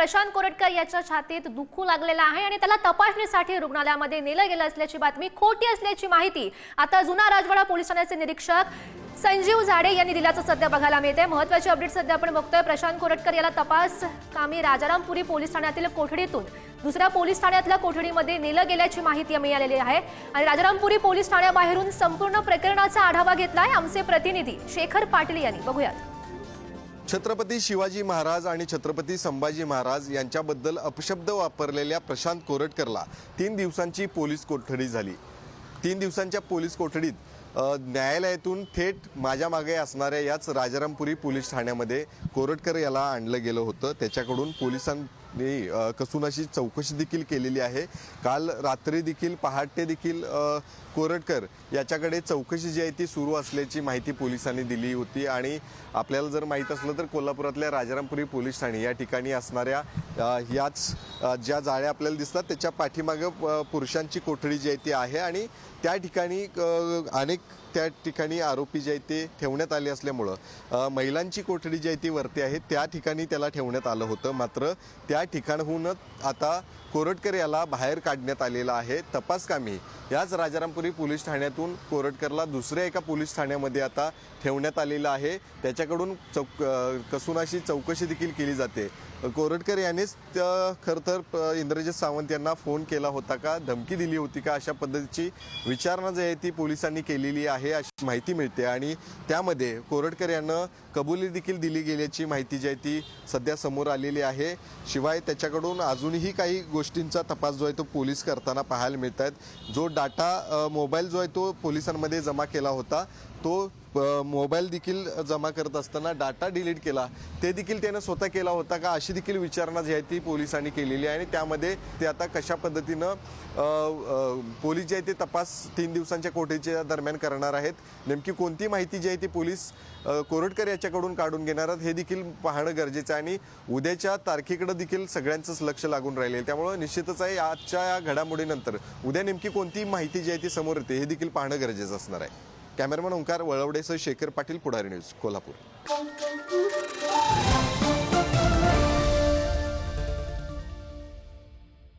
प्रशांत कोरटकर याच्या छातीत दुखू लागलेला आहे आणि त्याला तपासणीसाठी रुग्णालयामध्ये नेलं गेलं असल्याची बातमी खोटी असल्याची माहिती आता जुना राजवाडा पोलीस ठाण्याचे निरीक्षक संजीव झाडे यांनी दिल्याचं सध्या बघायला मिळते। महत्त्वाची अपडेट सध्या आपण बघतोय। प्रशांत कोरटकर याला तपास कामी राजारामपुरी पोलीस ठाण्यातील कोठडीतून दुसऱ्या पोलीस ठाण्यातल्या कोठडीमध्ये नेलं गेल्याची माहिती मिळालेली आहे आणि राजारामपुरी पोलीस ठाण्याबाहेरून संपूर्ण प्रकरणाचा आढावा घेतलाय आमचे प्रतिनिधी शेखर पाटील यांनी। बघूयात। छत्रपती शिवाजी महाराज आणि छत्रपती संभाजी महाराज यांच्याबद्दल अपशब्द वापरलेल्या प्रशांत कोरटकरला 3 दिवसांची पोलीस कोठडी झाली। 3 दिवसांच्या पोलीस कोठडीत न्यायालयातून थेट माझ्या मागे असणाऱ्या याच राजारामपुरी पोलीस ठाण्यामध्ये कोरटकर याला आणलं गेलं होतं। त्याच्याकडून पोलिसांनी कसून अशी चौकशी देखील केलेली आहे। काल रात्री देखील पहाटे देखील कोरटकर याच्याकडे चौकशी जी आहे ती सुरू असल्याची माहिती पोलिसांनी दिली होती आणि आपल्याला जर माहीत असलं तर कोल्हापुरातल्या राजारामपुरी पोलीस ठाणे या ठिकाणी असणाऱ्या याच ज्या जाळ्या आपल्याला दिसतात त्याच्या पाठीमागे पुरुषांची कोठडी जी आहे ती आहे आणि त्या ठिकाणी अनेक त्या ठिकाणी आरोपी जे आहेत ते ठेवण्यात आले असल्यामुळं महिलांची कोठडी जी आहे ती वरती आहे त्या ठिकाणी त्याला ठेवण्यात आलं होतं। मात्र त्या ठिकाणाहूनच आता कोरटकर याला बाहेर काढण्यात आलेला आहे। तपासकामी याच राजारामपुरी पोलीस ठाण्यातून कोरटकरला दुसऱ्या एका पोलीस ठाण्यामध्ये आता ठेवण्यात आलेलं आहे। त्याच्याकडून कसून अशी चौकशी देखील केली जाते। कोरटकर यानेच खरं तर इंद्रजित सावंत यांना फोन केला होता का, धमकी दिली होती का, अशा पद्धतीची विचारणा जी आहे ती पोलिसांनी केलेली आहे अशी माहिती मिळते आणि त्यामध्ये कोरटकर यांना कबुली देखील दिली गेल्याची माहिती जी आहे ती सध्या समोर आलेली आहे। शिवाय त्याच्याकडून अजूनही काही गोष्टींचा तपास जो आहे तो पोलीस करताना पाहायला मिळत आहेत। जो डाटा मोबाईल जो आहे तो पोलिसांमध्ये जमा केला होता तो मोबाईल देखील जमा करत असताना डाटा डिलीट केला ते देखील त्याने स्वतः केला होता का अशी देखील विचारणा जी आहे ती पोलिसांनी केलेली आहे आणि त्यामध्ये ते आता कशा पद्धतीनं पोलीस जे आहे ते तपास 3 दिवसांच्या कोठडीच्या दरम्यान करणार आहेत। नेमकी कोणती माहिती जी आहे ती पोलीस कोरटकर याच्याकडून काढून घेणार आहेत हे देखील पाहणं गरजेचं आहे आणि उद्याच्या तारखेकडे देखील सगळ्यांचंच लक्ष लागून राहिले। त्यामुळे निश्चितच आहे आजच्या या घडामोडीनंतर उद्या नेमकी कोणती माहिती जी आहे ती समोर येते हे देखील पाहणं गरजेचं असणार आहे। कॅमेरामन ओंकार वळवडेसह शेखर पाटील, पुढारी न्यूज, कोल्हापूर।